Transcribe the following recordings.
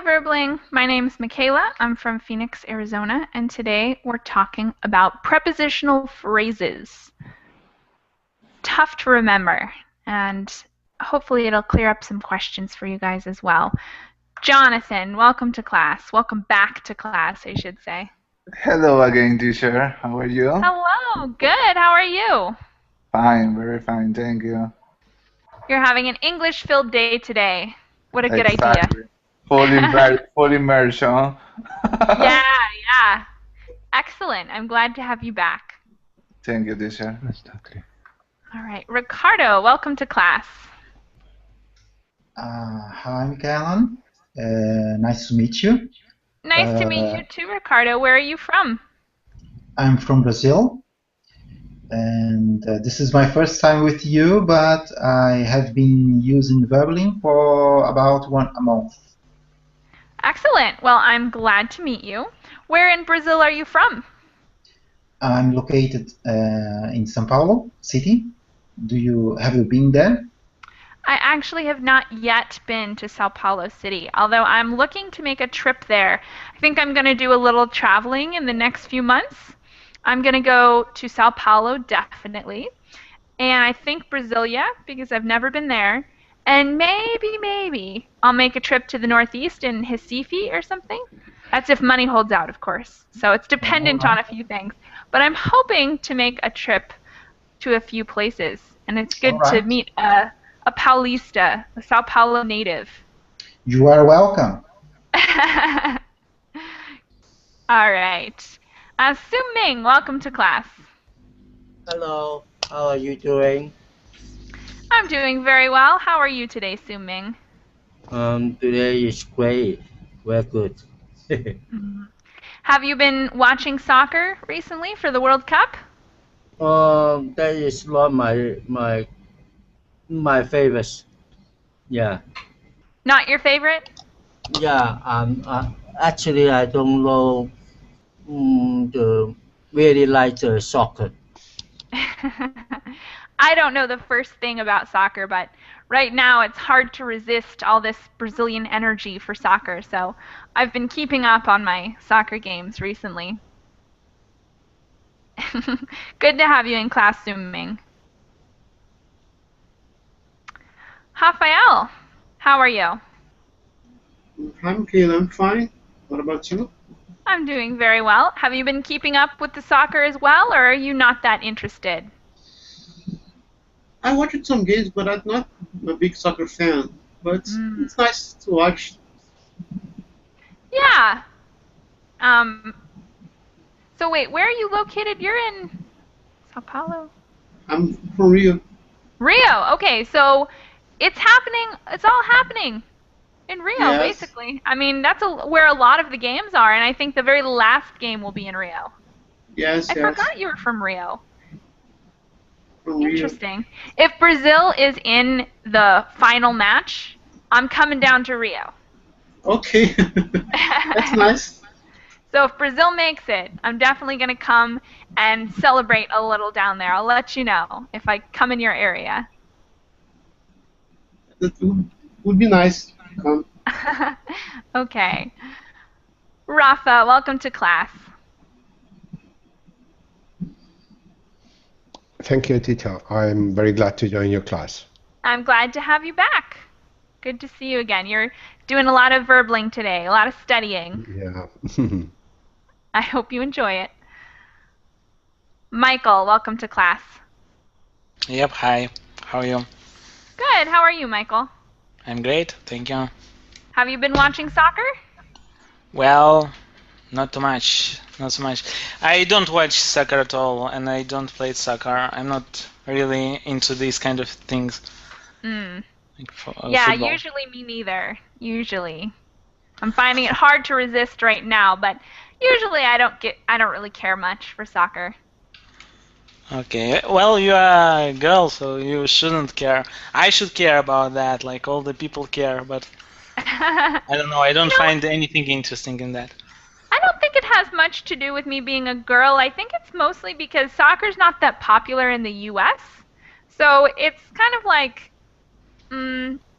Verbling. My name is Michaela. I'm from Phoenix, Arizona, and today we're talking about prepositional phrases. Tough to remember, and hopefully it'll clear up some questions for you guys as well. Jonathan, welcome to class. Welcome back to class, I should say. Hello again, teacher. How are you? Hello, good. How are you? Fine, very fine, thank you. You're having an English-filled day today. What a good idea. Exactly. Full immersion. Yeah. Excellent. I'm glad to have you back. Thank you, teacher. All right. Ricardo, welcome to class. Hi, Michaela. Nice to meet you. Nice to meet you too, Ricardo. Where are you from? I'm from Brazil, and this is my first time with you, but I have been using Verbling for about a month. Excellent. Well, I'm glad to meet you. Where in Brazil are you from? I'm located in São Paulo city. Have you been there? I actually have not yet been to Sao Paulo City, although I'm looking to make a trip there. I think I'm going to do a little traveling in the next few months. I'm going to go to Sao Paulo, definitely. And I think Brasilia, because I've never been there. And maybe I'll make a trip to the Northeast in Recife or something. That's if money holds out, of course. So it's dependent on a few things. But I'm hoping to make a trip to a few places. And it's good to meet a Paulista, a Sao Paulo native. You are welcome. All right. Su Ming, welcome to class. Hello, how are you doing? I'm doing very well. How are you today, Su Ming? Today is great. Very good. Have you been watching soccer recently for the World Cup? That is not my favorite. Yeah. Not your favorite? Yeah. Actually, I don't know. Really like the soccer. I don't know the first thing about soccer, but right now it's hard to resist all this Brazilian energy for soccer, so I've been keeping up on my soccer games recently. Good to have you in class, Su Ming. Rafael, how are you? Hi, Michaela. I'm fine. What about you? I'm doing very well. Have you been keeping up with the soccer as well, or are you not that interested? I watched some games, but I'm not a big soccer fan. But it's nice to watch. Yeah. So wait, where are you located? You're in Sao Paulo? I'm from Rio. Rio. Okay, so it's happening. It's all happening in Rio, basically. I mean, that's where a lot of the games are, and I think the very last game will be in Rio. Yes. I forgot you were from Rio. From Rio. Interesting. If Brazil is in the final match, I'm coming down to Rio. Okay. That's nice. So if Brazil makes it, I'm definitely going to come and celebrate a little down there. I'll let you know if I come in your area. That would be nice to come. Okay. Rafa, welcome to class. Thank you, teacher. I'm very glad to join your class. I'm glad to have you back. Good to see you again. You're doing a lot of verbling today, a lot of studying. Yeah. I hope you enjoy it. Michael, welcome to class. Yep, hi. How are you? Good. How are you, Michael? I'm great, thank you. Have you been watching soccer? Well, not too much. Not so much. I don't watch soccer at all, and I don't play soccer. I'm not really into these kind of things. Like yeah, football. Usually me neither. Usually. I'm finding it hard to resist right now, but usually I don't really care much for soccer. Okay, well, you are a girl, so you shouldn't care. I should care about that, like all the people care, but I don't know, I don't find anything interesting in that. I don't think it has much to do with me being a girl. I think it's mostly because soccer's not that popular in the US. So it's kind of like,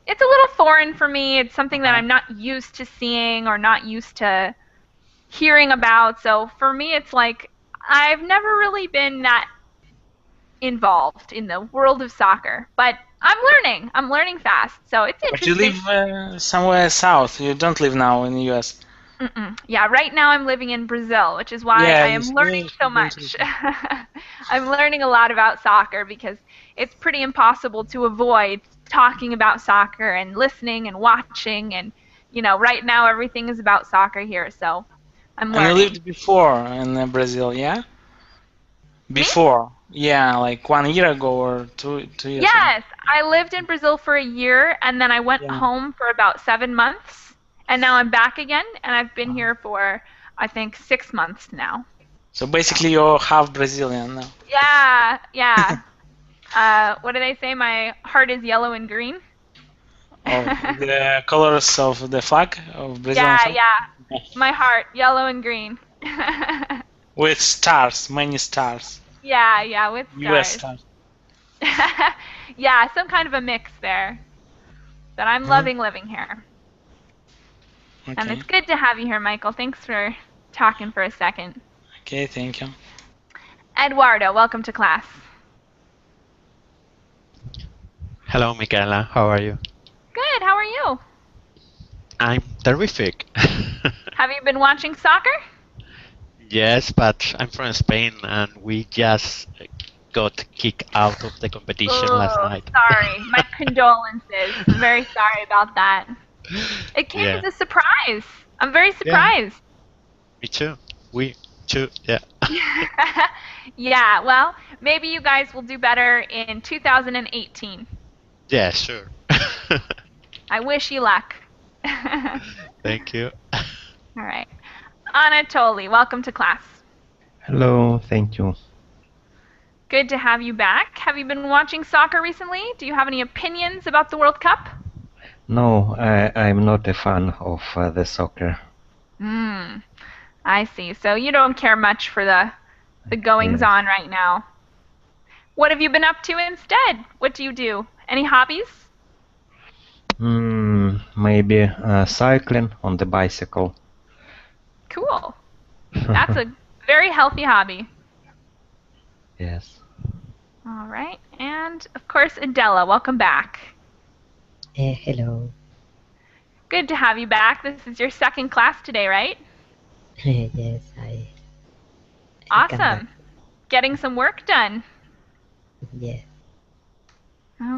it's a little foreign for me. It's something that I'm not used to seeing or not used to hearing about. So for me, it's like I've never really been that involved in the world of soccer, but I'm learning. I'm learning fast, so it's But you interesting. live somewhere south. You don't live now in the US. Yeah, right now I'm living in Brazil, which is why Yeah, I am learning so much. I'm learning a lot about soccer because it's pretty impossible to avoid talking about soccer and listening and watching, and right now everything is about soccer here, so I'm And you learning. lived before in Brazil, yeah? Me? Before, yeah, like 1 year ago or two years ago. Yes, I lived in Brazil for a year and then I went Yeah. home for about 7 months and now I'm back again and I've been here for I think 6 months now. So basically, you're half Brazilian now. Yeah, yeah. What do they say? My heart is yellow and green. Oh, the colors of the flag of Brazilian Yeah, flag yeah. My heart, yellow and green. with stars, many stars, Yeah, yeah, with U.S. stars. stars. Yeah, some kind of a mix there. But I'm loving living here. And Okay. it's good to have you here, Michael. Thanks for talking for a second. Okay, thank you. Eduardo, welcome to class. Hello, Michaela. How are you? Good, how are you? I'm terrific. Have you been watching soccer? Yes, but I'm from Spain and we just got kicked out of the competition last Oh, night. sorry. My condolences. I'm very sorry about that. It came Yeah. as a surprise. I'm very surprised. Me too. We too. Yeah. Yeah, well, maybe you guys will do better in 2018. Yeah, sure. I wish you luck. Thank you. All right. Anatoly, welcome to class. Hello, thank you. Good to have you back. Have you been watching soccer recently? Do you have any opinions about the World Cup? No, I'm not a fan of the soccer. I see. So you don't care much for the goings on right now. What have you been up to instead? What do you do? Any hobbies? Maybe cycling on the bicycle. Cool. That's a very healthy hobby. Yes. All right. And of course, Adela, welcome back. Hello. Good to have you back. This is your second class today, right? Yes, I Awesome. Getting some work done. Yeah.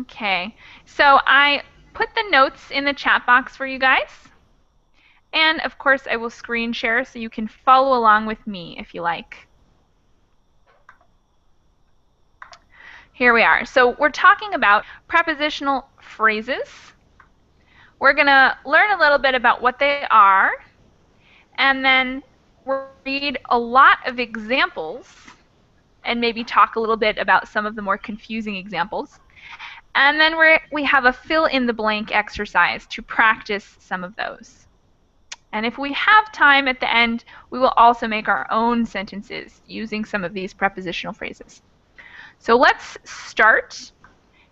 Okay. So I put the notes in the chat box for you guys. And of course, I will screen share so you can follow along with me if you like. Here we are. So we're talking about prepositional phrases. We're going to learn a little bit about what they are, and then we'll read a lot of examples and maybe talk a little bit about some of the more confusing examples. And then we have a fill-in-the-blank exercise to practice some of those. And if we have time at the end, we will also make our own sentences using some of these prepositional phrases. So let's start.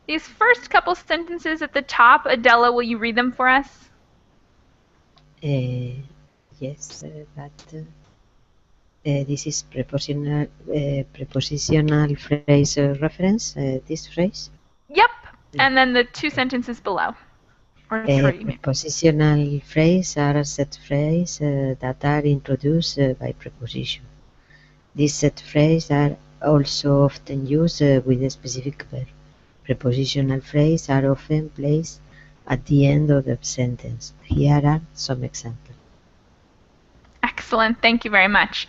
These first couple sentences at the top, Adela, will you read them for us? Yes, but this is prepositional phrase reference, this phrase? Yep, and then the two sentences below. Or three, maybe. Prepositional phrases are set phrases that are introduced by preposition. These set phrases are also often used with a specific verb. Prepositional phrases are often placed at the end of the sentence. Here are some examples. Excellent, thank you very much.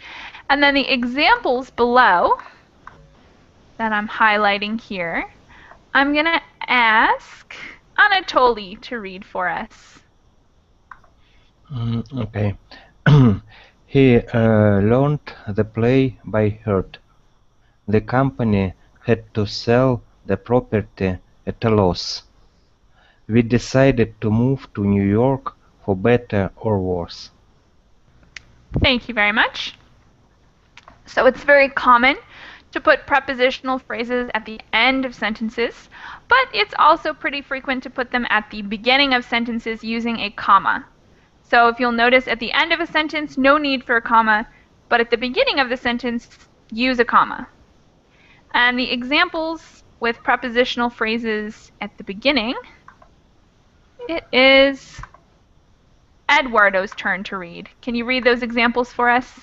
And then the examples below that I'm highlighting here, I'm going to ask Anatoly to read for us. Okay. He learned the play by heart. The company had to sell the property at a loss. We decided to move to New York for better or worse. Thank you very much. So it's very common to put prepositional phrases at the end of sentences, but it's also pretty frequent to put them at the beginning of sentences using a comma. So if you'll notice at the end of a sentence, no need for a comma, but at the beginning of the sentence, use a comma. And the examples with prepositional phrases at the beginning, it is Eduardo's turn to read. Can you read those examples for us?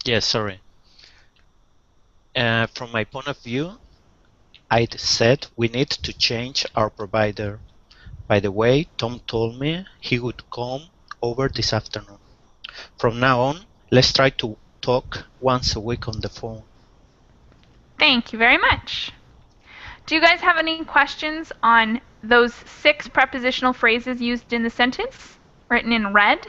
Yes, sorry. From my point of view, I'd said we need to change our provider. By the way, Tom told me he would come over this afternoon. From now on, let's try to talk once a week on the phone. Thank you very much. Do you guys have any questions on those 6 prepositional phrases used in the sentence, written in red?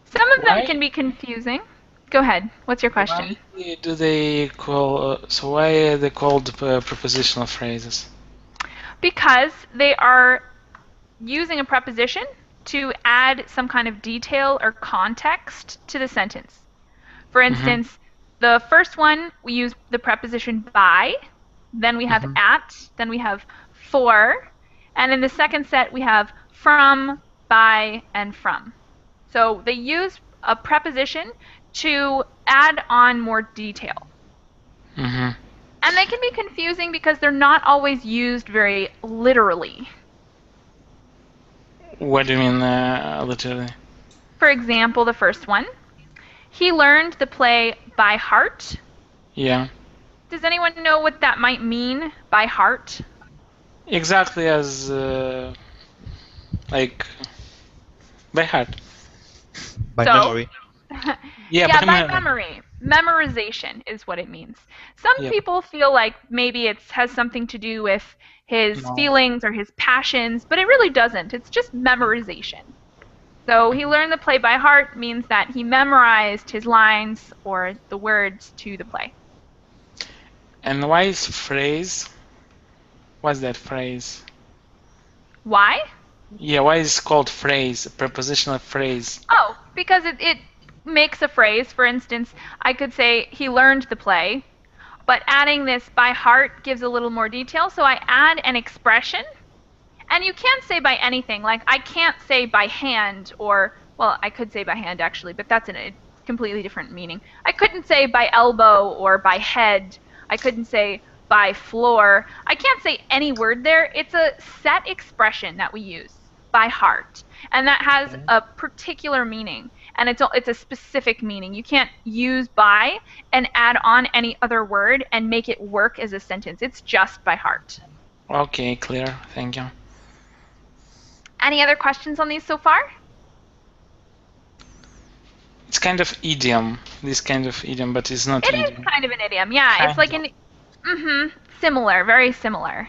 Some of them can be confusing. Go ahead. What's your question? Why do they call? So why are they called prepositional phrases? Because they are using a preposition to add some kind of detail or context to the sentence. For instance, the first one we use the preposition by, then we have at, then we have for, and in the second set we have from, by, and from. So they use a preposition to add on more detail. And they can be confusing because they're not always used very literally. What do you mean literally? For example, the first one, he learned the play by heart. Yeah. Does anyone know what that might mean, by heart? Exactly as like by heart. By memory. Yeah, by memory. Memorization is what it means. Some people feel like maybe it has something to do with his feelings or his passions, but it really doesn't. It's just memorization. So he learned the play by heart means that he memorized his lines or the words to the play. And why is phrase? What's that phrase? Why? Yeah, why is it called phrase, a prepositional phrase? Oh, because it makes a phrase. For instance, I could say he learned the play, but adding this by heart gives a little more detail, so I add an expression. And you can't say by anything, like I can't say by hand or, well, I could say by hand actually, but that's a completely different meaning. I couldn't say by elbow or by head. I couldn't say by floor. I can't say any word there. It's a set expression that we use, by heart. And that has a particular meaning. And it's a specific meaning. You can't use by and add on any other word and make it work as a sentence. It's just by heart. Okay, clear. Thank you. Any other questions on these so far? It's kind of idiom, this kind of idiom, but it's not idiom. It is kind of an idiom, yeah. It's like similar, very similar,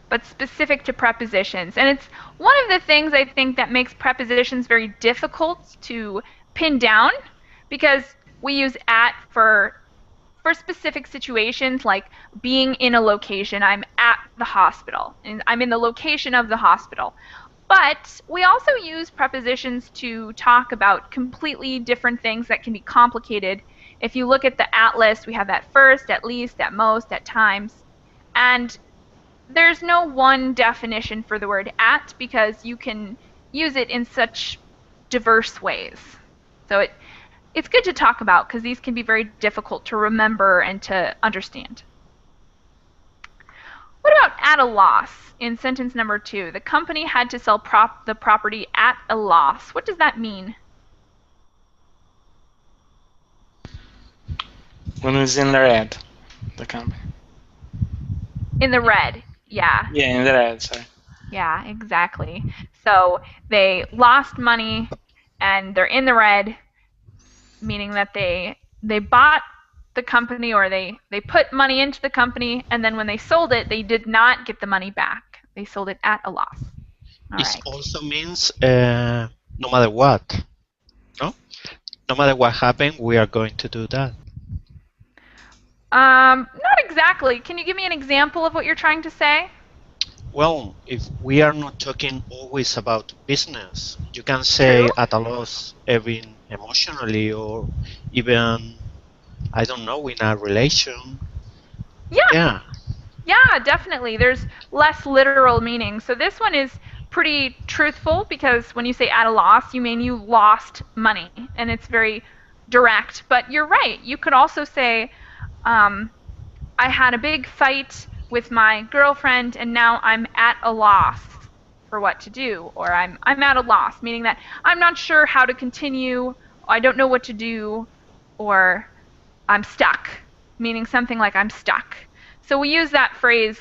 but specific to prepositions. And it's one of the things I think that makes prepositions very difficult to pin down, because we use at for specific situations, like being in a location. I'm at the hospital, and I'm in the location of the hospital. But we also use prepositions to talk about completely different things that can be complicated. If you look at the atlas, we have at first, at least, at most, at times. And there's no one definition for the word at, because you can use it in such diverse ways. So it's good to talk about, because these can be very difficult to remember and to understand. What about at a loss? In sentence number 2, the company had to sell the property at a loss. What does that mean? When it's in the red, the company. In the red, yeah. Yeah, in the red, sorry. Yeah, exactly. So they lost money and they're in the red, meaning that they bought the company, or they put money into the company, and then when they sold it, they did not get the money back. They sold it at a loss. It also means no matter what. No? No matter what happened, we are going to do that. Not exactly. Can you give me an example of what you're trying to say? Well, if we are not talking always about business, you can True. say at a loss, even emotionally, or even, I don't know, in a relation. Yeah. Yeah. Yeah, definitely. There's less literal meaning. So this one is pretty truthful because when you say at a loss, you mean you lost money, and it's very direct. But you're right. You could also say, I had a big fight with my girlfriend, and now I'm at a loss for what to do, or I'm at a loss, meaning that I'm not sure how to continue, I don't know what to do, or I'm stuck, meaning something like I'm stuck. So we use that phrase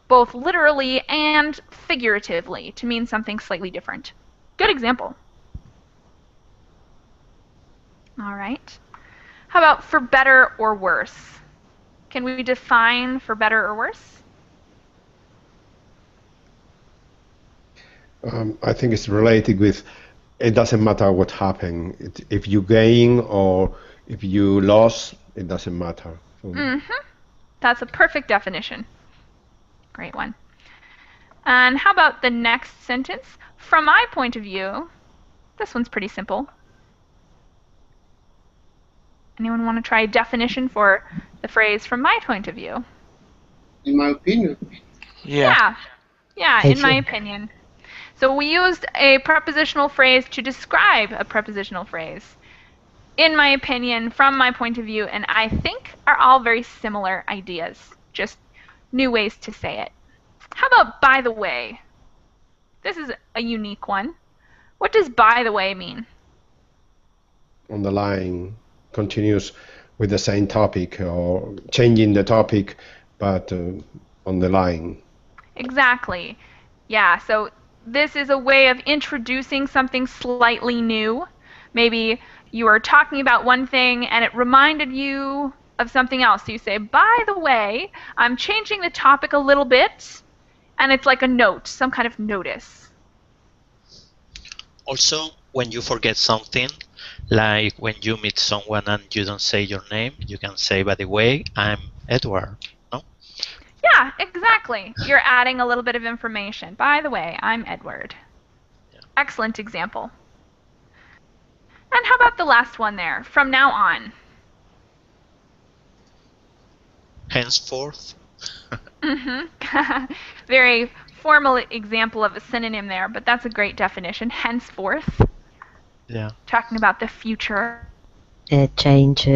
both literally and figuratively to mean something slightly different. Good example. All right. How about for better or worse? Can we define for better or worse? I think it's related with it doesn't matter what happened. If you gain or if you lost, it doesn't matter. That's a perfect definition. Great one. And how about the next sentence? From my point of view, this one's pretty simple. Anyone want to try a definition for the phrase from my point of view? In my opinion. Yeah. Yeah, in my opinion. So we used a prepositional phrase to describe a prepositional phrase. In my opinion, from my point of view, and I think are all very similar ideas, just new ways to say it. How about by the way? This is a unique one. What does by the way mean? On the line continues with the same topic or changing the topic, but on the line. Exactly. Yeah, so this is a way of introducing something slightly new. Maybe you were talking about one thing and it reminded you of something else. So you say, by the way, I'm changing the topic a little bit, and it's like a note, some kind of notice. Also, when you forget something, like when you meet someone and you don't say your name, you can say, by the way, I'm Edward. No? Yeah, exactly. You're adding a little bit of information. By the way, I'm Edward. Yeah. Excellent example. And how about the last one there? From now on. Henceforth. Very formal example of a synonym there, but that's a great definition. Henceforth. Yeah. Talking about the future. Change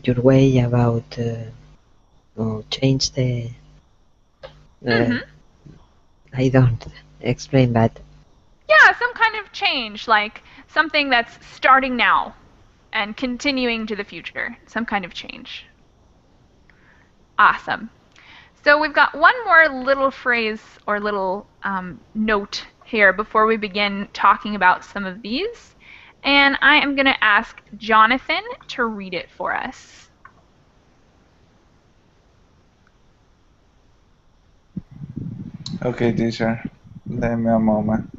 your way about or change the I don't explain that. Yeah, some kind of change, like something that's starting now and continuing to the future. Some kind of change. Awesome. So we've got one more little phrase or little note here before we begin talking about some of these. And I am going to ask Jonathan to read it for us. Okay, teacher. Let me a moment.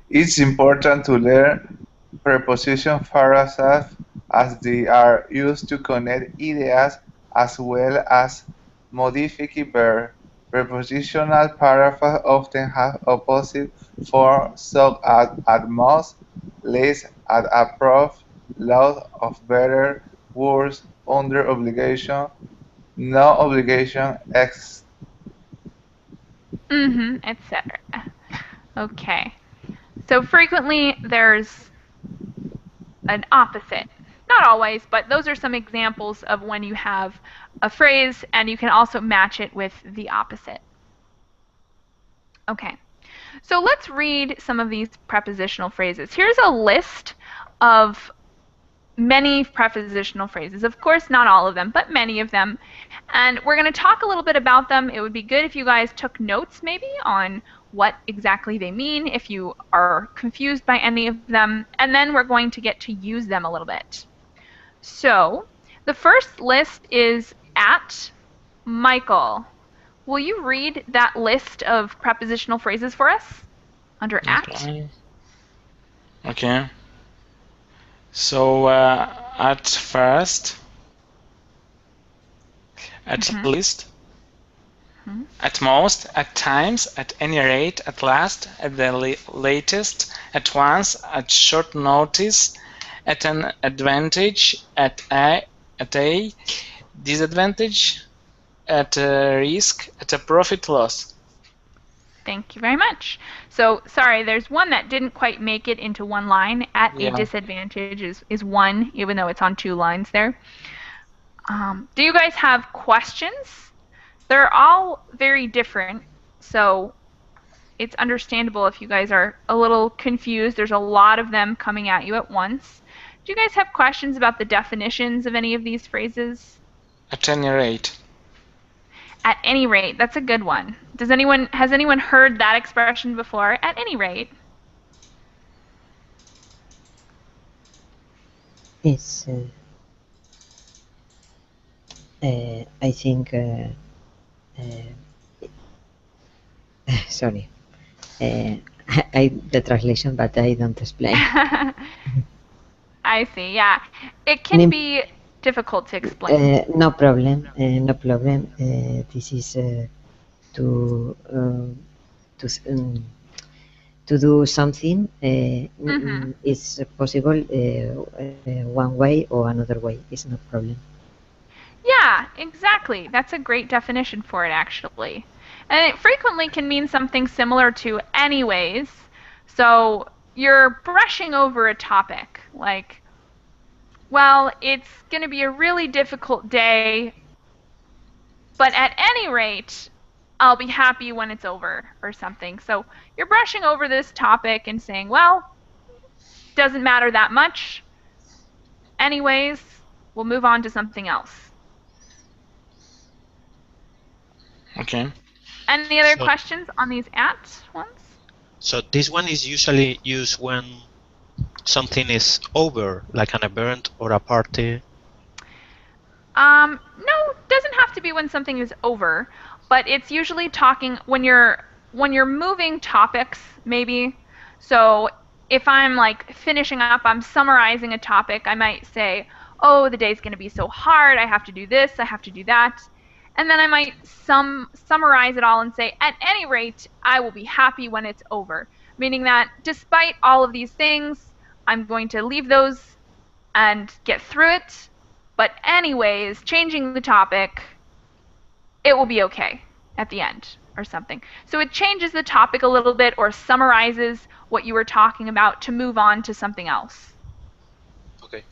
It's important to learn preposition phrases as they are used to connect ideas as well as modify verbs. Prepositional paragraphs often have opposite forms such as at most, less, at approve, lot of better, worse, under obligation, no obligation, Etc. Okay. So frequently there's an opposite. Not always, but those are some examples of when you have a phrase and you can also match it with the opposite. Okay. So let's read some of these prepositional phrases. Here's a list of many prepositional phrases. Of course, not all of them, but many of them. And we're going to talk a little bit about them. It would be good if you guys took notes maybe on what exactly they mean, if you are confused by any of them. And then we're going to get to use them a little bit. So the first list is at Michael. Will you read that list of prepositional phrases for us under at? Okay. So at first, At least. At most, at times, at any rate, at last, at the latest, at once, at short notice, at an advantage, at a disadvantage, at a risk, at a profit loss. Thank you very much. So, sorry, there's one that didn't quite make it into one line. At a disadvantage is one, even though it's on 2 lines there. Do you guys have questions? They're all very different, so it's understandable if you guys are a little confused. There's a lot of them coming at you at once. Do you guys have questions about the definitions of any of these phrases? At any rate. At any rate, that's a good one. Has anyone heard that expression before? At any rate. It's, I think, sorry, the translation, but I don't explain. I see, yeah. It can be difficult to explain. No problem, no problem. This is to do something. It's possible one way or another way. It's no problem. Yeah, exactly. That's a great definition for it, actually. And it frequently can mean something similar to anyways. So you're brushing over a topic, like, well, it's going to be a really difficult day, but at any rate, I'll be happy when it's over, or something. So you're brushing over this topic and saying, well, doesn't matter that much. Anyways, we'll move on to something else. Okay. Any other questions on these at ones? So this one is usually used when something is over, like an event or a party. No, it doesn't have to be when something is over, but it's usually talking when you're moving topics, maybe. So if I'm like finishing up, I'm summarizing a topic, I might say, oh, the day's going to be so hard, I have to do this, I have to do that. And then I might summarize it all and say, at any rate, I will be happy when it's over. Meaning that despite all of these things, I'm going to leave those and get through it. But anyways, changing the topic, it will be okay at the end or something. So it changes the topic a little bit or summarizes what you were talking about to move on to something else. Okay.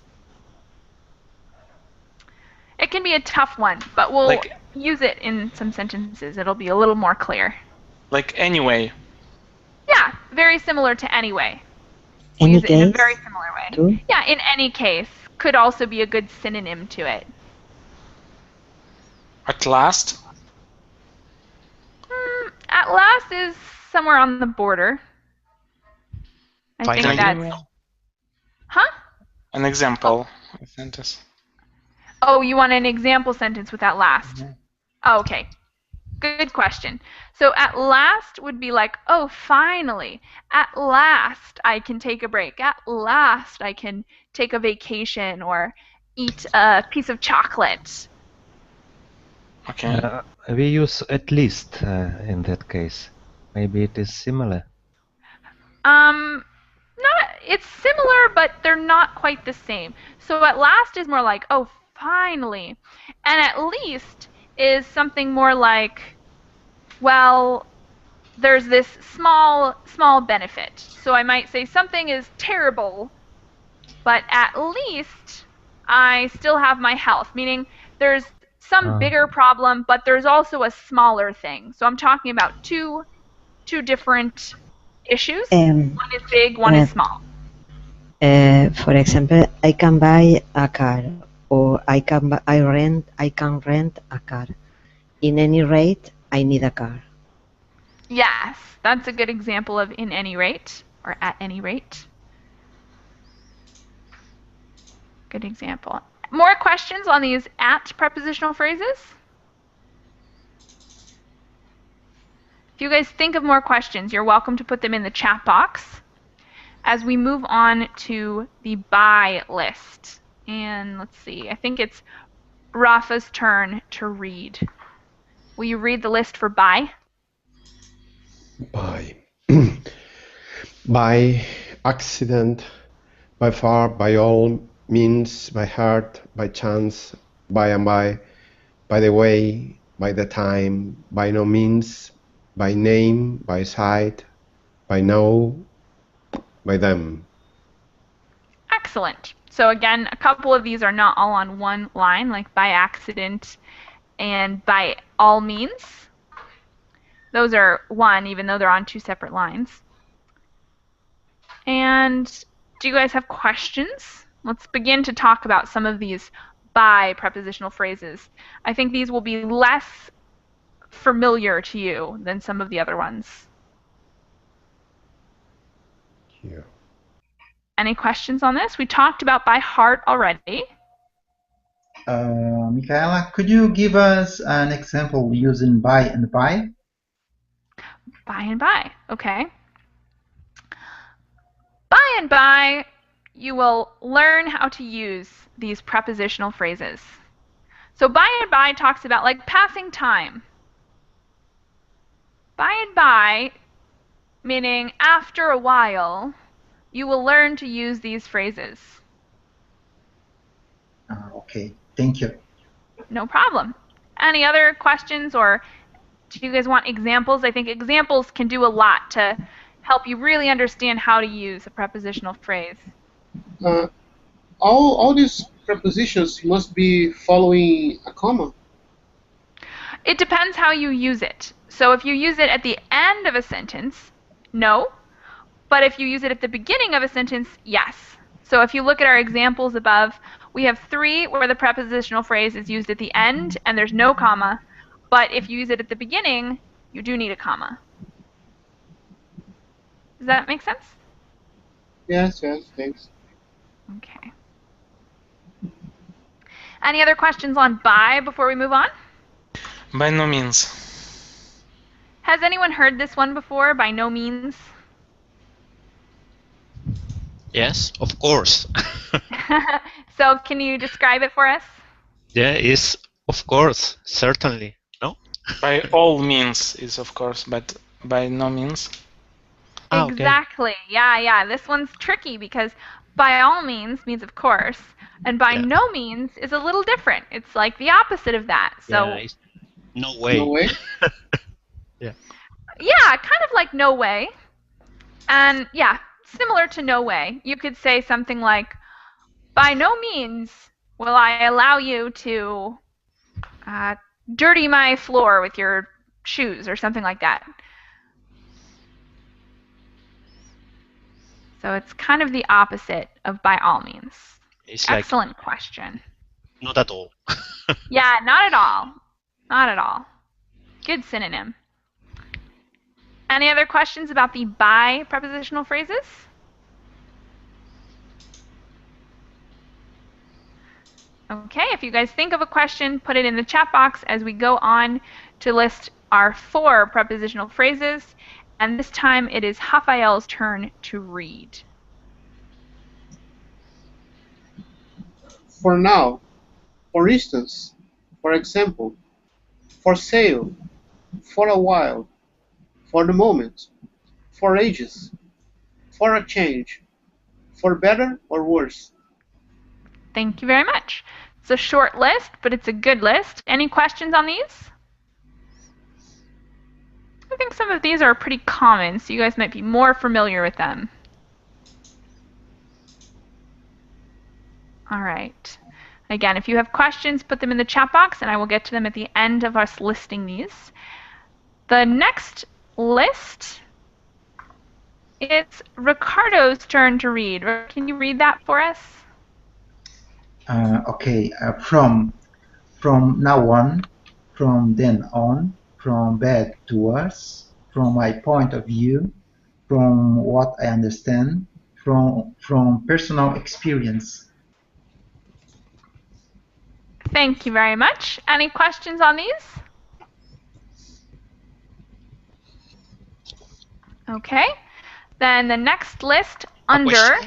It can be a tough one, but we'll use it in some sentences. It'll be a little more clear. Like anyway. Yeah, very similar to anyway. Any use it in a case, very similar way. too? Yeah, in any case could also be a good synonym to it. At last? At last is somewhere on the border. I think that's... Huh? An example sentence. Oh, you want an example sentence with at last? Oh, okay. Good question. So at last would be like, oh, finally. At last I can take a break. At last I can take a vacation or eat a piece of chocolate. Okay. We use at least in that case. Maybe it is similar. It's similar, but they're not quite the same. So at last is more like, oh, finally. And at least is something more like, well, there's this small benefit. So I might say something is terrible, but at least I still have my health, meaning there's some bigger problem, but there's also a smaller thing. So I'm talking about two different issues. One is big, one is small. For example, I can buy a car, or I can rent a car. In any rate, I need a car. Yes, that's a good example of in any rate or at any rate. Good example. More questions on these at prepositional phrases? If you guys think of more questions, you're welcome to put them in the chat box as we move on to the by list. And let's see, I think it's Rafa's turn to read. Will you read the list for by? By. By accident, by far, by all means, by heart, by chance, by and by the way, by the time, by no means, by name, by sight, by no, by them. Excellent. So again, a couple of these are not all on one line, like by accident and by all means. Those are one, even though they're on two separate lines. And do you guys have questions? Let's begin to talk about some of these by prepositional phrases. I think these will be less familiar to you than some of the other ones. Yeah. Any questions on this? We talked about by heart already. Michaela, could you give us an example using by and by? By and by, okay. By and by, you will learn how to use these prepositional phrases. So by and by talks about like passing time. By and by, meaning after a while, you will learn to use these phrases. Okay, thank you. No problem. Any other questions, or do you guys want examples? I think examples can do a lot to help you really understand how to use a prepositional phrase. All these prepositions must be following a comma. It depends how you use it. So if you use it at the end of a sentence, no. But if you use it at the beginning of a sentence, yes. So if you look at our examples above, we have 3 where the prepositional phrase is used at the end and there's no comma. But if you use it at the beginning, you do need a comma. Does that make sense? Yes, thanks. Okay. Any other questions on by before we move on? By no means. Has anyone heard this one before? By no means? Yes, of course. So can you describe it for us? Yeah, is of course, certainly. No? By all means is of course, but by no means. Okay. Exactly. Yeah. This one's tricky because by all means of course, and by no means is a little different. It's like the opposite of that. So it's no way. No way? yeah, kind of like no way. And yeah, similar to no way. You could say something like, by no means will I allow you to dirty my floor with your shoes or something like that. So it's kind of the opposite of by all means. It's Excellent question. Not at all. Yeah, not at all. Not at all. Good synonym. Any other questions about the by prepositional phrases? Okay, if you guys think of a question, put it in the chat box as we go on to list our 4 prepositional phrases. And this time it is Rafael's turn to read. For now, for instance, for example, for sale, for a while, for the moment, for ages, for a change, for better or worse. Thank you very much. It's a short list, but it's a good list. Any questions on these? I think some of these are pretty common, so you guys might be more familiar with them. All right. Again, if you have questions, put them in the chat box, and I will get to them at the end of us listing these. The next list, it's Ricardo's turn to read. Can you read that for us? Okay, from now on, from then on, from bad to worse, from my point of view, from what I understand, from personal experience. Thank you very much. Any questions on these? Okay. Then the next list under...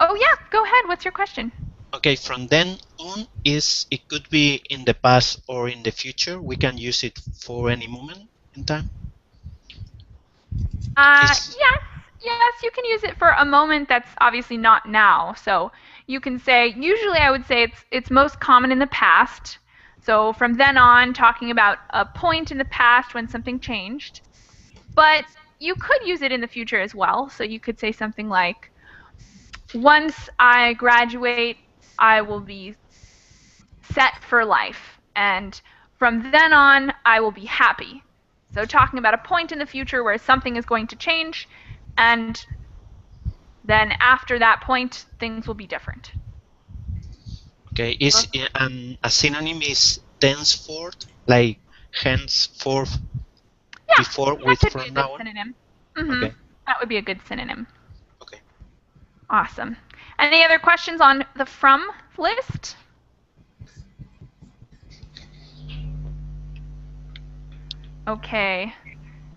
Oh yeah, go ahead. What's your question? Okay, from then on it could be in the past or in the future. We can use it for any moment in time. Yes, yes, you can use it for a moment that's obviously not now. So you can say, usually I would say it's most common in the past. So from then on, talking about a point in the past when something changed. But you could use it in the future as well. So you could say something like, once I graduate, I will be set for life. And from then on, I will be happy. So talking about a point in the future where something is going to change, and then after that point, things will be different. Okay, a synonym is thenceforth, like henceforth Yeah, before that with could be a from good now on. synonym. Okay. That would be a good synonym. Okay. Awesome. Any other questions on the from list? Okay.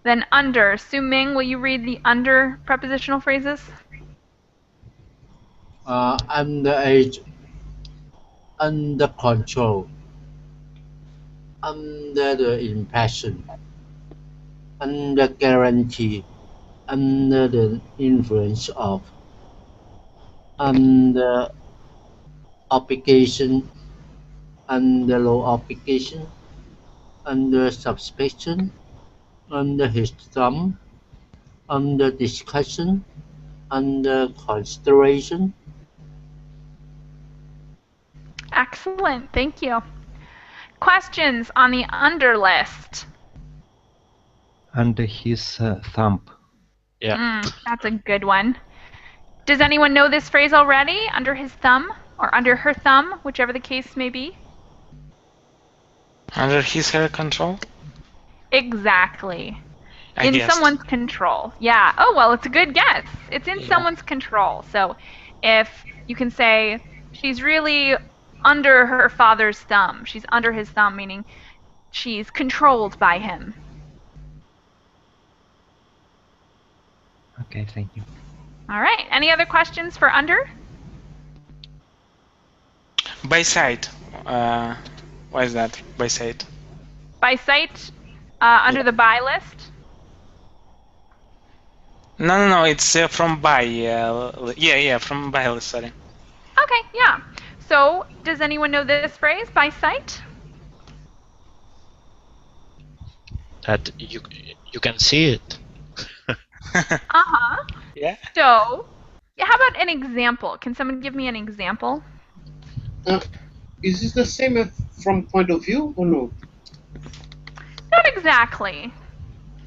Then under. Su Ming, will you read the under prepositional phrases? Underage, under control, under the impression, under guarantee, under the influence of, under obligation, under no obligation, under suspicion, under his thumb, under discussion, under consideration. Excellent. Thank you. Questions on the under list? Under his thumb. Yeah. That's a good one. Does anyone know this phrase already? Under his thumb or under her thumb, whichever the case may be? Under his hair control? Exactly. I In guessed. someone's control. Yeah. Oh, well, it's a good guess. It's in Yeah. someone's control. So if you can say she's really under her father's thumb, she's under his thumb, meaning she's controlled by him. Okay, thank you. All right. Any other questions for under? By sight. Why is that? By sight. By sight, under the by list? No. It's from by. Yeah. From by. Sorry. Okay, yeah. So does anyone know this phrase, by sight? That you can see it. Uh-huh. Yeah. So, how about an example? Can someone give me an example? Is this the same as from point of view or no? Not exactly.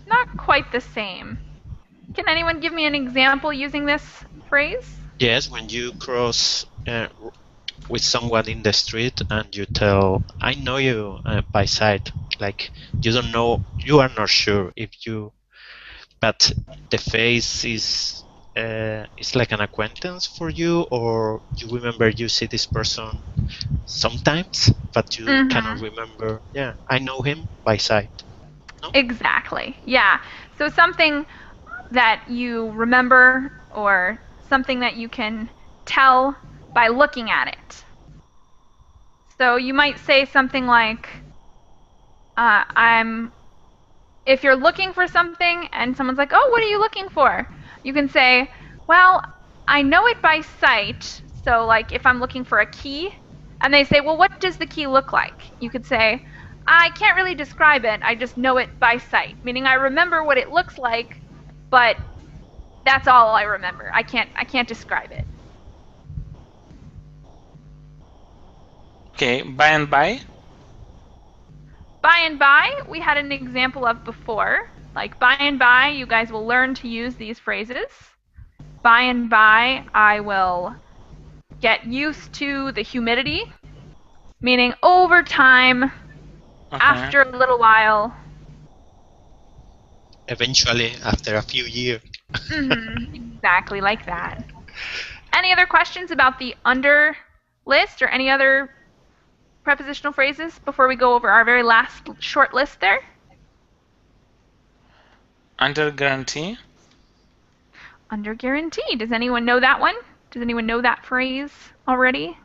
Not quite the same. Can anyone give me an example using this phrase? Yes, when you cross with someone in the street and you tell, I know you by sight, like you don't know, you are not sure if you, but the face is it's like an acquaintance for you, or you remember you see this person sometimes, but you cannot remember. Yeah, I know him by sight. No? Exactly. Yeah. So something that you remember or something that you can tell by looking at it. So you might say something like, if you're looking for something and someone's like, oh, what are you looking for? You can say, well, I know it by sight. So, like, if I'm looking for a key, and they say, well, what does the key look like? You could say, I can't really describe it. I just know it by sight, meaning I remember what it looks like, but that's all I remember. I can't describe it. Okay. By and by. By and by, we had an example of before. Like, by and by, you guys will learn to use these phrases. By and by, I will get used to the humidity, meaning over time, after a little while. Eventually, after a few years. Exactly like that. Any other questions about the under list or any other prepositional phrases before we go over our very last short list there? Under guarantee. Under guarantee. Does anyone know that one? Does anyone know that phrase already?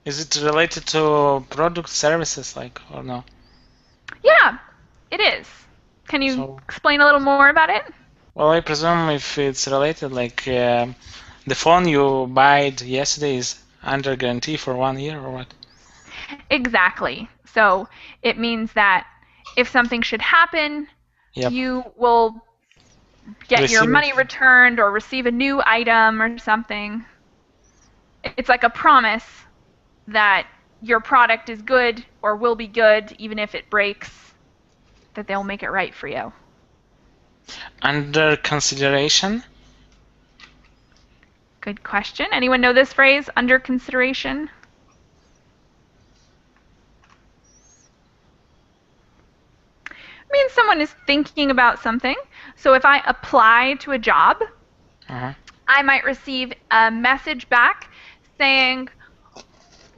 Is it related to product services, like, or no? Yeah, it is. Can you So, explain a little more about it? well, I presume if it's related, like the phone you bought yesterday is under guarantee for 1 year or what? Exactly. So it means that if something should happen, Yep. you will get your Receive money it. returned or receive a new item or something. It's like a promise that your product is good or will be good even if it breaks, that they'll make it right for you. Under consideration? Good question. Anyone know this phrase, under consideration? It means someone is thinking about something. So if I apply to a job, I might receive a message back saying,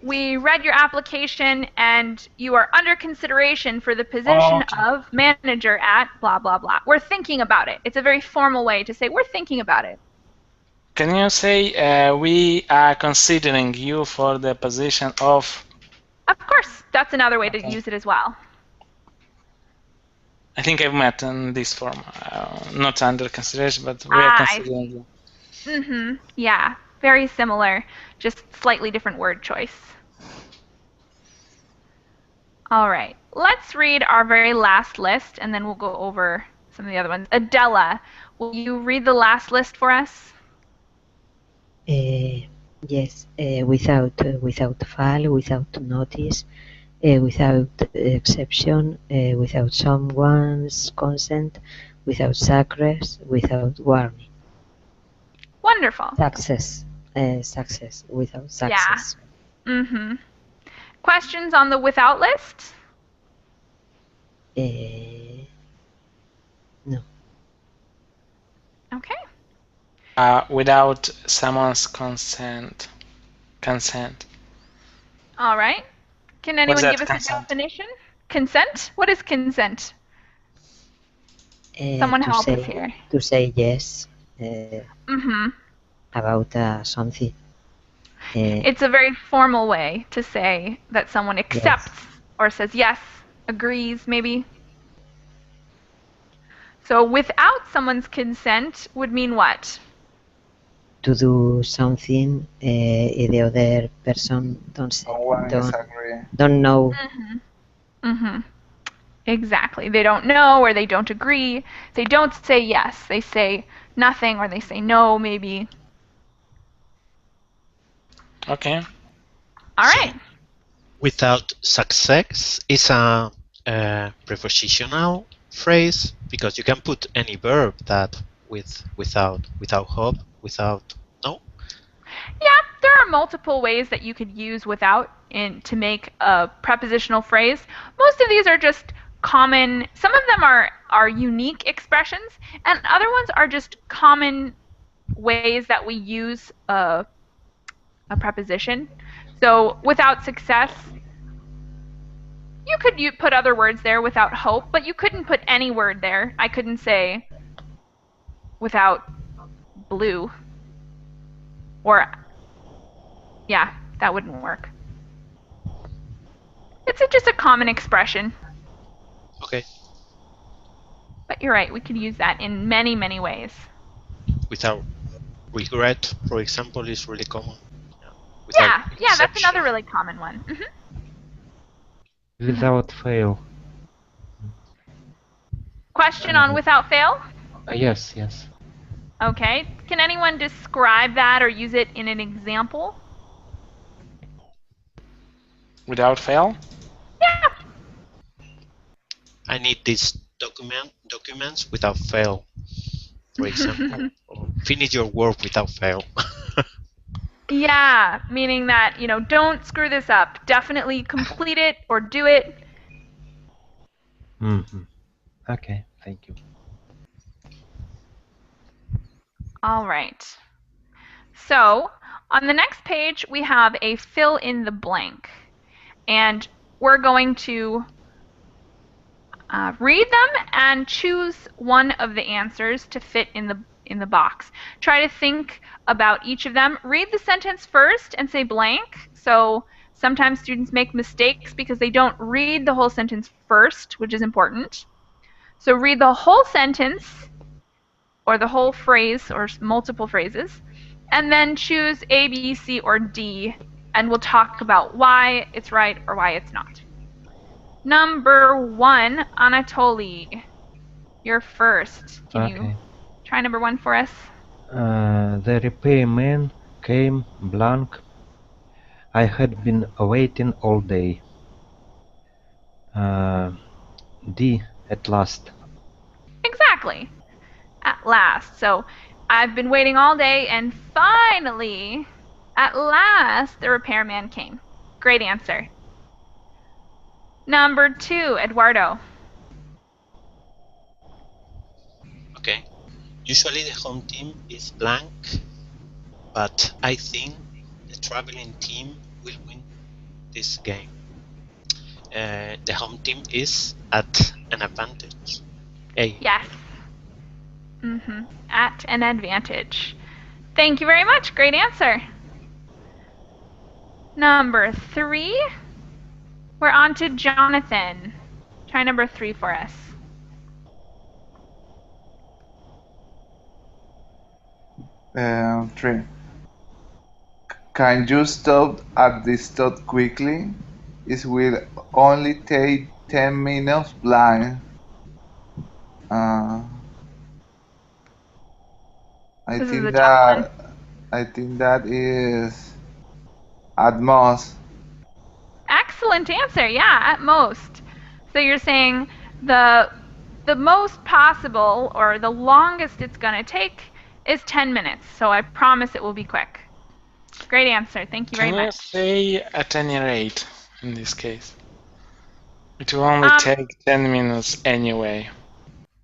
we read your application and you are under consideration for the position of manager at blah, blah, blah. We're thinking about it. It's a very formal way to say we're thinking about it. Can you say we are considering you for the position of? Of course, that's another way to use it as well. I think I've met in this form, not under consideration, but we are considering you. Yeah, very similar, just slightly different word choice. All right, let's read our very last list, and then we'll go over some of the other ones. Adela, will you read the last list for us? Yes, without file, without notice, without exception, without someone's consent, without success, without warning. Wonderful. Success, without success. Yeah. Questions on the without list? No. Okay. Without someone's consent. All right. Can anyone give us a definition? Consent? What is consent? Someone help us here. To say yes about something. It's a very formal way to say that someone accepts or says yes, agrees, maybe. So without someone's consent would mean what? To do something the other person don't know. Exactly. They don't know or they don't agree. They don't say yes. They say nothing or they say no, maybe. Okay. All right. So, without success is a prepositional phrase because you can put any verb that without hope, without no. Yeah, there are multiple ways that you could use without to make a prepositional phrase. Most of these are just common. Some of them are unique expressions, and other ones are just common ways that we use a preposition. So without success, you could put other words there without hope, but you couldn't put any word there. I couldn't say without blue. Or, yeah, that wouldn't work. It's just a common expression. Okay. But you're right, we could use that in many, many ways. Without regret, for example, is really common. Yeah, that's another really common one. Without fail. Question on without fail? Yes. Okay. Can anyone describe that or use it in an example? Without fail? Yeah. I need these documents without fail. For example, or finish your work without fail. Yeah, meaning that, don't screw this up. Definitely complete it or do it. Okay, thank you. All right. So on the next page, we have a fill in the blank. And we're going to read them and choose one of the answers to fit in the box. Try to think about each of them. Read the sentence first and say blank. So Sometimes students make mistakes because they don't read the whole sentence first, which is important. So read the whole sentence or the whole phrase or multiple phrases, and then choose A, B, C, or D, and we'll talk about why it's right or why it's not. Number 1, Anatoly. You're first. Can you Okay. try number 1 for us? The repairman came blank. I had been waiting all day. D. At last. Exactly. At last. So I've been waiting all day, and finally, at last, the repairman came. Great answer. Number 2, Eduardo. Okay. Usually the home team is blank, but I think the traveling team will win this game. The home team is at an advantage. A. Yes. At an advantage. Thank you very much. Great answer. Number 3. We're on to Jonathan. Try number 3 for us. Three. Can you stop at this stop quickly? It will only take 10 minutes blind. I This is a think tough one. that is at most. Excellent answer. Yeah, at most. So you're saying the most possible or the longest it's going to take is 10 minutes. So I promise it will be quick. Great answer. Thank you very Can you much. say at any rate in this case? It will only take 10 minutes anyway.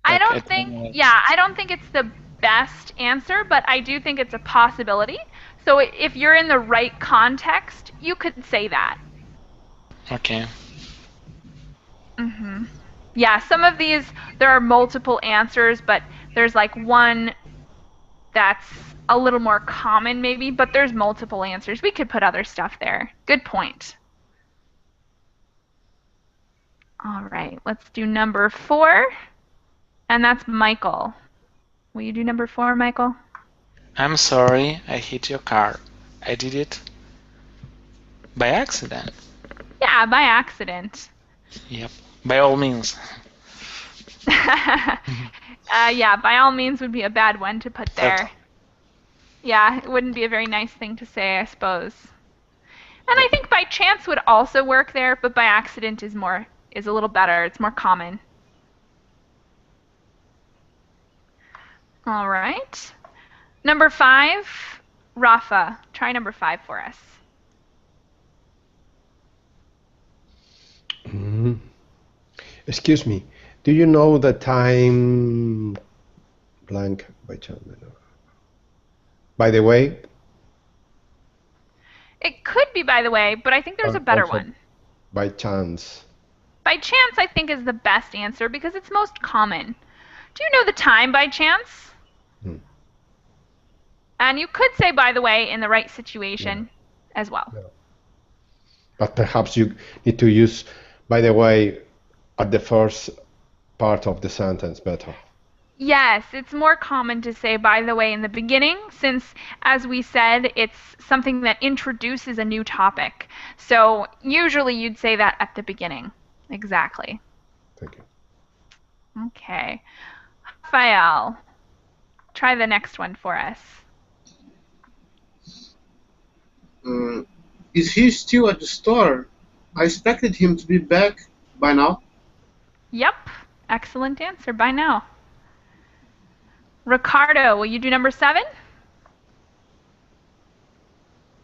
I Like don't at think, any rate. I don't think it's the best answer, but I do think it's a possibility. So if you're in the right context, you could say that. Okay. Yeah, some of these, there are multiple answers, but there's like one that's a little more common maybe, but there's multiple answers. We could put other stuff there. Good point. All right, let's do number 4, and that's Michael. Will you do number 4, Michael? I'm sorry I hit your car. I did it by accident. Yeah, by accident. Yep. By all means. Yeah, by all means would be a bad one to put there. Yeah, it wouldn't be a very nice thing to say, I suppose. And I think by chance would also work there, but by accident is a little better. It's more common. All right. Number 5, Rafa. Try number 5 for us. Excuse me. Do you know the time blank by chance? By the way? It could be by the way, but I think there's a better Also one. by chance. By chance, I think, is the best answer because it's most common. Do you know the time by chance? And you could say by the way in the right situation as well. Yeah. But perhaps you need to use by the way at the first part of the sentence better. Yes, it's more common to say by the way in the beginning since, as we said, it's something that introduces a new topic. So usually you'd say that at the beginning. Exactly. Thank you. Okay. Rafael, try the next one for us. Is he still at the store? I expected him to be back by now. Yep. Excellent answer. By now. Ricardo, will you do number 7?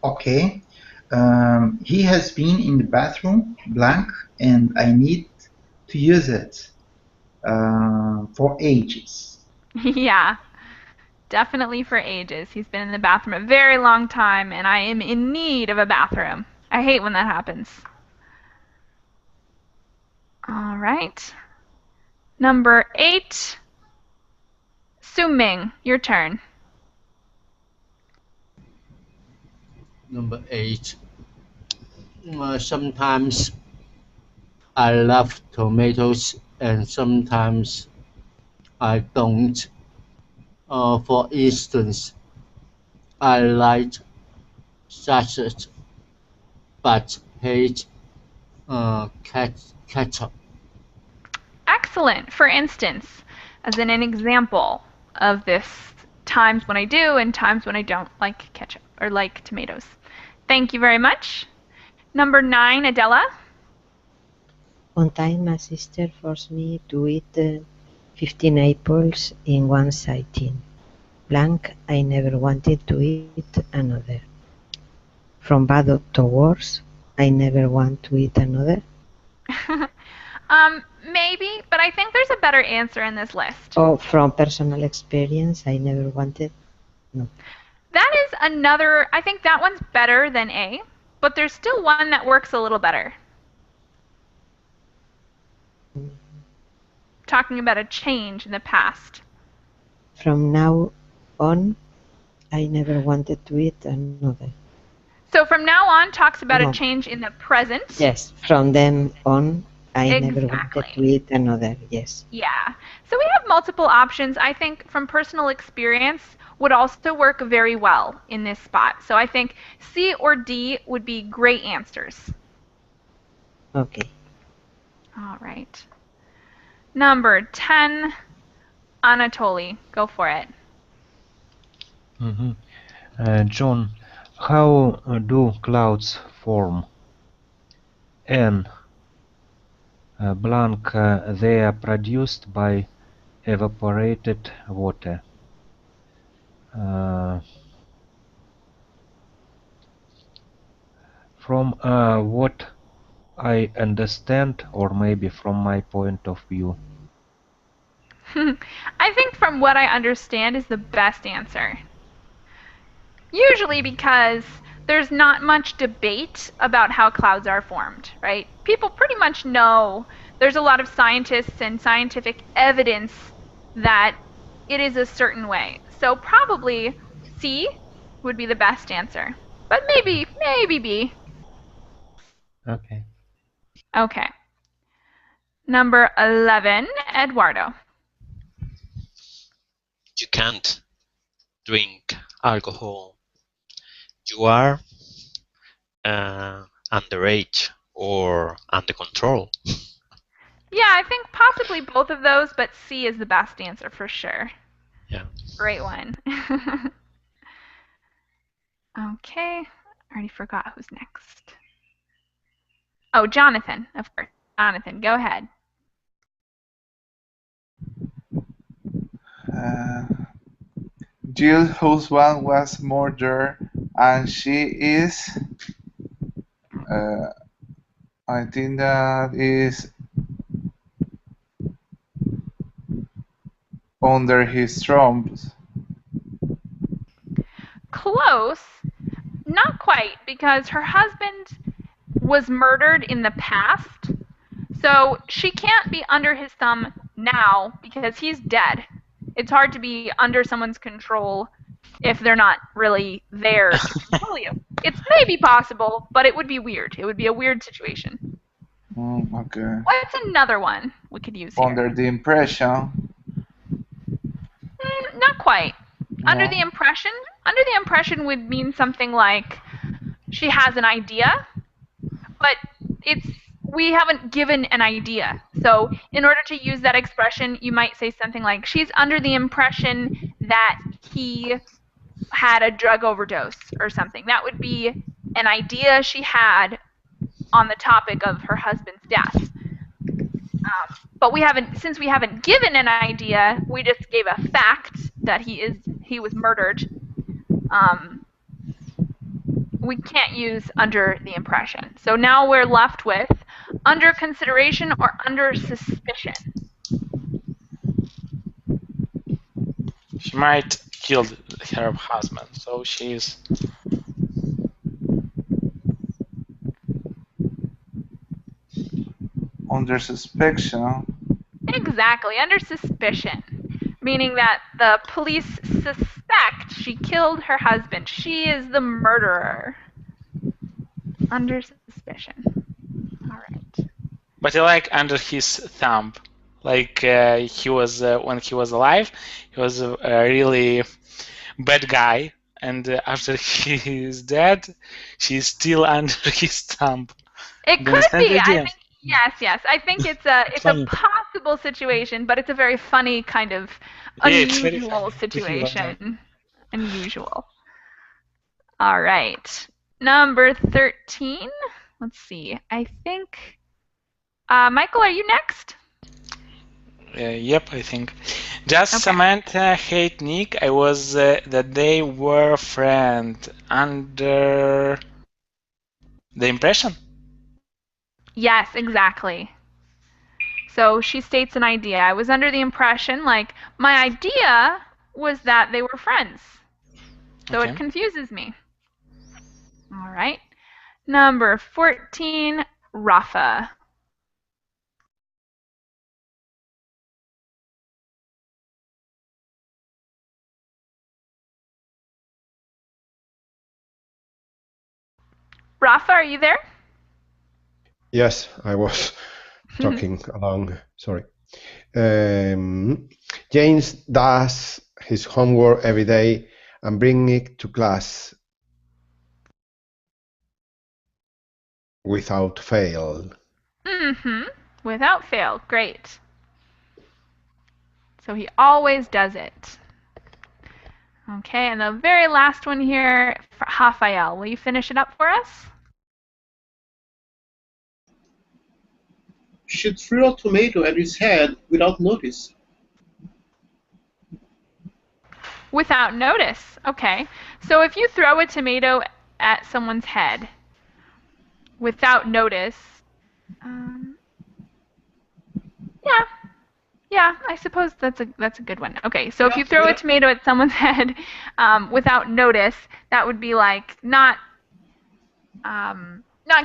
Okay. He has been in the bathroom, blank, and I need to use it for ages. Yeah. Definitely for ages. He's been in the bathroom a very long time, and I am in need of a bathroom. I hate when that happens. All right. Number 8. Suming, your turn. Number 8. Sometimes I love tomatoes and sometimes I don't. For instance, I like sausage but hate ketchup. Excellent. For instance, as in an example of this, times when I do and times when I don't like ketchup or like tomatoes. Thank you very much. Number 9, Adela. One time my sister forced me to eat 15 apples in one sitting. Blank, I never wanted to eat another. From bad to worse, I never want to eat another. Maybe, but I think there's a better answer in this list. Oh, from personal experience, I never wanted. No. That is another, I think that one's better than A, but there's still one that works a little better. Talking about a change in the past. From now on, I never wanted to eat another. So from now on talks about a change in the present. Yes, from then on, I never wanted to eat another. Yes. Yeah. So we have multiple options. I think from personal experience would also work very well in this spot. So I think C or D would be great answers. Okay. All right. Number 10, Anatoly. Go for it. John, how do clouds form? N. Blank, they are produced by evaporated water. From what I understand, or maybe from my point of view. I think from what I understand is the best answer. Usually because there's not much debate about how clouds are formed, right? People pretty much know. There's a lot of scientists and scientific evidence that it is a certain way. So probably C would be the best answer. But maybe B. Okay. Okay. Number 11, Eduardo. You can't drink alcohol. You are underage or under control. Yeah, I think possibly both of those, but C is the best answer for sure. Yeah. Great one. Okay, I already forgot who's next. Oh, Jonathan, of course. Jonathan, go ahead. Jill's husband was murdered and she is, I think that is under his thumbs. Close. Not quite, because her husband was murdered in the past. So she can't be under his thumb now because he's dead. It's hard to be under someone's control if they're not really there to control you. It's maybe possible, but it would be weird. It would be a weird situation. Okay. What's another one we could use here? Under the impression. Not quite. No. Under the impression would mean something like she has an idea, but we haven't given an idea. So in order to use that expression, you might say something like, she's under the impression that he had a drug overdose or something. That would be an idea she had on the topic of her husband's death. But since we haven't given an idea, we just gave a fact that he was murdered. We can't use under the impression. So now we're left with under consideration or under suspicion. She might kill her husband, so she's... Under suspicion. Exactly, under suspicion. Meaning that the police suspect she killed her husband. She is the murderer. Under suspicion. All right. But I like under his thumb. Like he was when he was alive, he was a really bad guy, and after he is dead, she's still under his thumb. It You could understand the be. I idea? think yes. I think it's a possible situation, but it's a very funny kind of Yeah, it's very unusual funny. situation. Unusual. All right. Number 13. Let's see. I think Michael, are you next? Yep, I think. Just Okay. Samantha hate Nick. I was that they were friends under the impression. Yes, exactly. So she states an idea. I was under the impression, like, my idea was that they were friends. So Okay. it confuses me. All right. Number 14, Rafa. Rafa, are you there? Yes, I was talking along. Sorry. James does his homework every day and bring it to class without fail. Mm-hmm. Without fail. Great. So he always does it. Okay, and the very last one here, Rafael. Will you finish it up for us? She threw a tomato at his head without notice. Without notice. Okay. So if you throw a tomato at someone's head without notice, yeah, I suppose that's a good one. Okay, so if you throw a tomato at someone's head without notice, that would be like not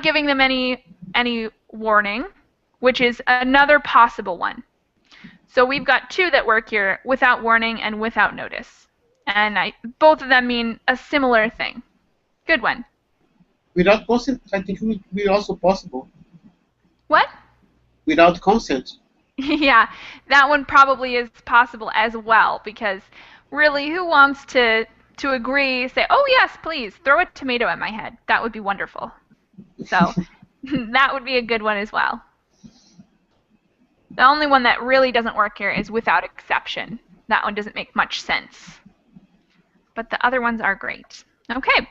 giving them any warning, which is another possible one. So we've got two that work here: without warning and without notice, and both of them mean a similar thing. Good one. Without consent, I think it would be also possible. What? Without consent. Yeah, that one probably is possible as well, because really, who wants to agree, say, oh yes, please, throw a tomato at my head? That would be wonderful. So that would be a good one as well. The only one that really doesn't work here is without exception. That one doesn't make much sense. But the other ones are great. Okay,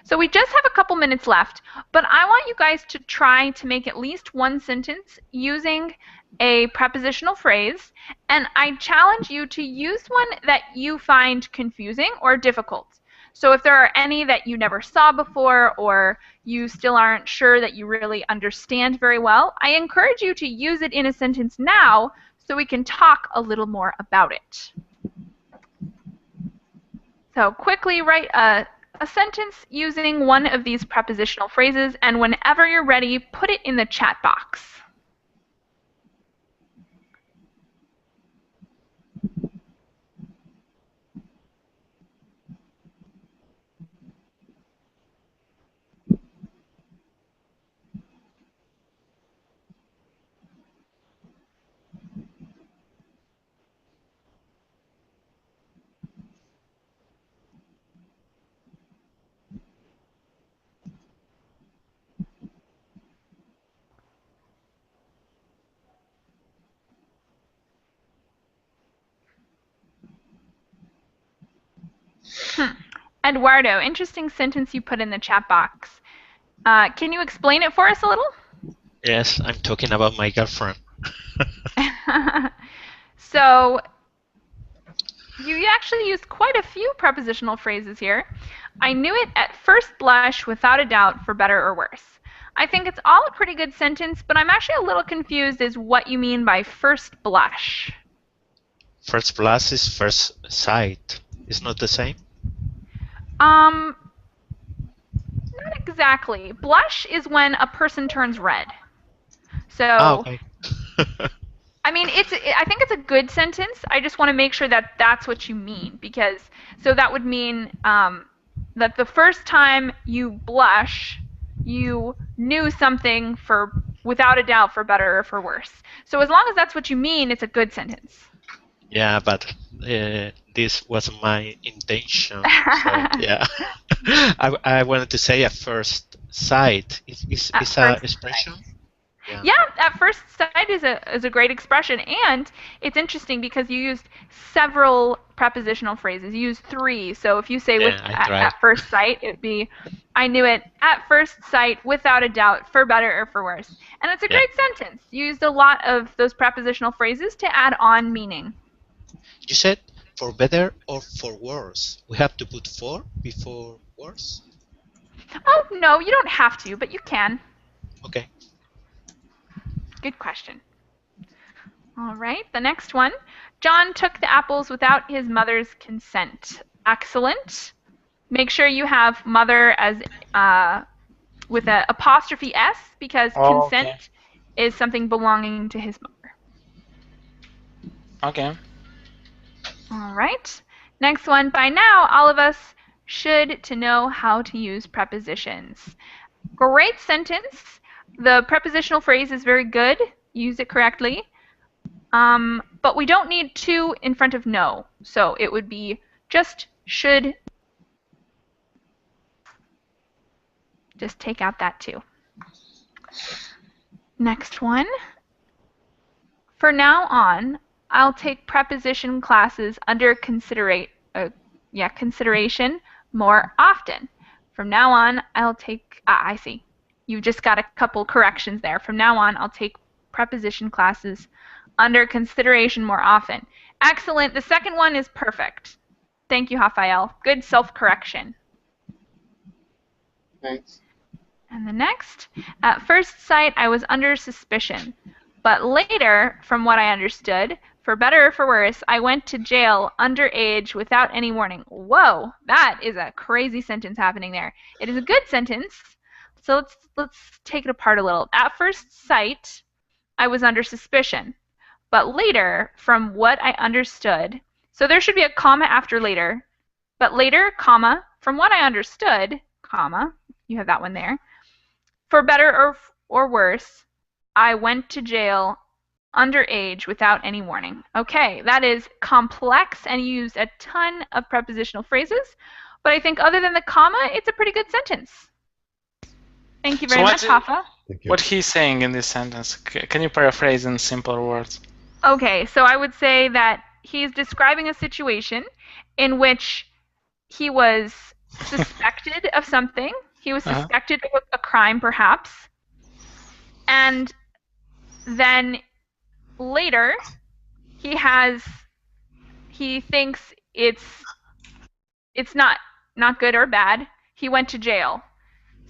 so we just have a couple minutes left, but I want you guys to try to make at least one sentence using a prepositional phrase, and I challenge you to use one that you find confusing or difficult. So if there are any that you never saw before, or you still aren't sure that you really understand very well, I encourage you to use it in a sentence now so we can talk a little more about it. So quickly write a sentence using one of these prepositional phrases, and whenever you're ready, put it in the chat box. Eduardo, interesting sentence you put in the chat box. Can you explain it for us a little? Yes, I'm talking about my girlfriend. So you actually used quite a few prepositional phrases here. I knew it at first blush, without a doubt, for better or worse. I think it's all a pretty good sentence, but I'm actually a little confused as what you mean by first blush. First blush is first sight. It's not the same? Not exactly. Blush is when a person turns red. So, okay. I mean, I think it's a good sentence. I just want to make sure that that's what you mean, because so that would mean that the first time you blush, you knew something for without a doubt for better or for worse. So as long as that's what you mean, it's a good sentence. Yeah, but this wasn't my intention. So yeah, I wanted to say at first sight is At a first expression. sight. Yeah. Yeah, at first sight is a great expression, and it's interesting because you used several prepositional phrases. You used 3. So if you say with Yeah, I tried. at first sight, it'd be I knew it at first sight without a doubt for better or for worse. And it's a Yeah. great sentence. You used a lot of those prepositional phrases to add on meaning. You said for better or for worse. We have to put for before worse. Oh, no, you don't have to, but you can. Okay. Good question. All right, the next one. John took the apples without his mother's consent. Excellent. Make sure you have mother as with an apostrophe S because Oh, okay. consent is something belonging to his mother. Okay. All right. Next one. By now, all of us should to know how to use prepositions. Great sentence. The prepositional phrase is very good. Use it correctly. But we don't need to in front of no. So it would be just should. Just take out that too. Next one. For now on, I'll take preposition classes under consideration more often. From now on, I'll take, I see. You just got a couple corrections there. From now on, I'll take preposition classes under consideration more often. Excellent. The second one is perfect. Thank you, Rafael. Good self-correction. Thanks. And the next, at first sight, I was under suspicion. But later, from what I understood, for better or for worse, I went to jail underage without any warning. Whoa, that is a crazy sentence happening there. It is a good sentence. So let's take it apart a little. At first sight, I was under suspicion. But later, from what I understood, so there should be a comma after later. But later, comma, from what I understood, comma, you have that one there. For better or worse, I went to jail underage without any warning. Okay, that is complex and used a ton of prepositional phrases, but I think other than the comma, it's a pretty good sentence. Thank you very much, Hafa. What he's saying in this sentence, can you paraphrase in simpler words? Okay, so I would say that he's describing a situation in which he was suspected of something. He was suspected of a crime, perhaps. And then later, he thinks it's not good or bad. He went to jail.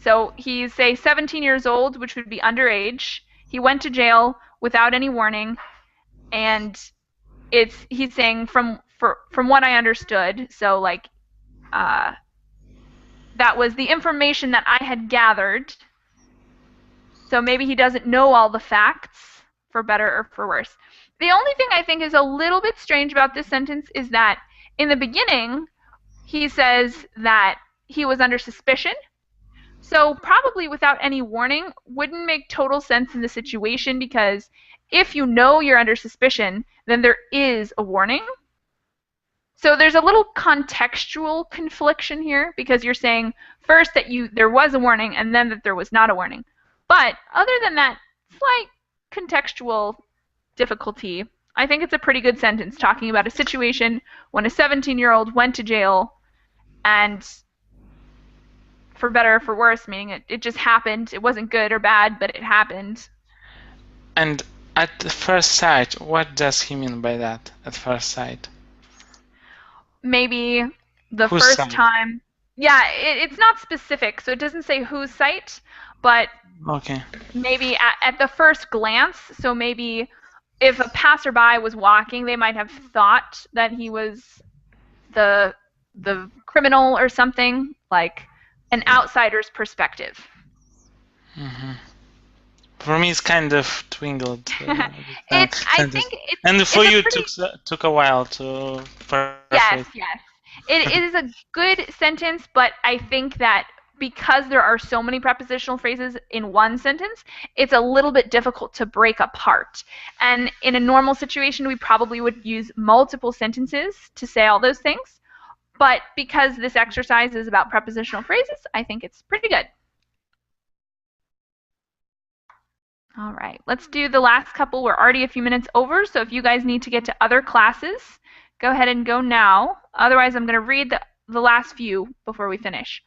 So he's, say, 17 years old, which would be underage. He went to jail without any warning, and he's saying from what I understood. So like, that was the information that I had gathered. So maybe he doesn't know all the facts, for better or for worse. The only thing I think is a little bit strange about this sentence is that in the beginning, he says that he was under suspicion. So probably without any warning wouldn't make total sense in the situation, because if you know you're under suspicion, then there is a warning. So there's a little contextual confliction here, because you're saying first that there was a warning and then that there was not a warning. But other than that slight contextual difficulty, I think it's a pretty good sentence talking about a situation when a 17-year-old went to jail, and for better or for worse, meaning it just happened. It wasn't good or bad, but it happened. And at the first sight, what does he mean by that, at first sight? Maybe the Whose first sight? time. Yeah, it's not specific, so it doesn't say whose sight, but Okay. maybe at the first glance. So maybe if a passerby was walking, they might have thought that he was the criminal or something, like an outsider's perspective. Mm-hmm. For me, it's kind of twinkled. I think it's, and for it's you, pretty... took a while to paraphrase. Yes. It is a good sentence, but I think that because there are so many prepositional phrases in one sentence, it's a little bit difficult to break apart. And in a normal situation, we probably would use multiple sentences to say all those things. But because this exercise is about prepositional phrases, I think it's pretty good. All right, let's do the last couple. We're already a few minutes over, so if you guys need to get to other classes, go ahead and go now. Otherwise, I'm going to read the last few before we finish.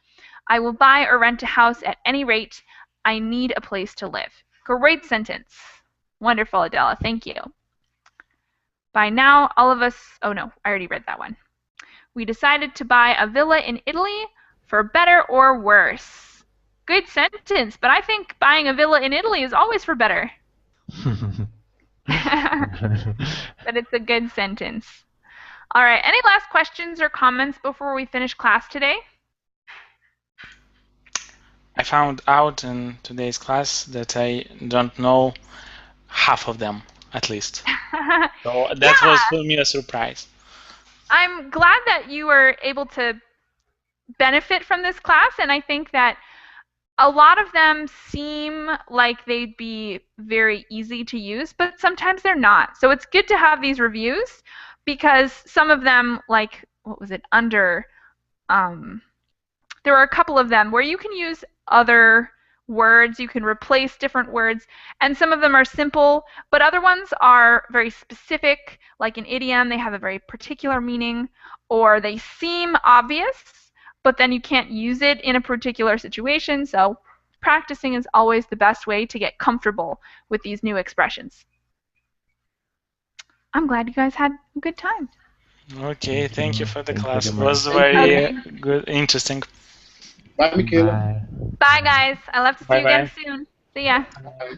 I will buy or rent a house at any rate. I need a place to live. Great sentence. Wonderful, Adela. Thank you. By now, all of us... Oh, no, I already read that one. We decided to buy a villa in Italy for better or worse. Good sentence, but I think buying a villa in Italy is always for better. But it's a good sentence. All right, any last questions or comments before we finish class today? I found out in today's class that I don't know half of them, at least. So that was for me a surprise. I'm glad that you were able to benefit from this class, and I think that a lot of them seem like they'd be very easy to use, but sometimes they're not. So it's good to have these reviews because some of them, like, what was it, under, there are a couple of them where you can use other words, you can replace different words, and some of them are simple, but other ones are very specific, like an idiom, they have a very particular meaning, or they seem obvious, but then you can't use it in a particular situation, so practicing is always the best way to get comfortable with these new expressions. I'm glad you guys had a good time. Okay, thank you for the Thank you class. It very was much. very good, interesting. Bye, Michaela. Bye. Bye, guys. I'll have to see you again Bye-bye. soon. See ya. Bye.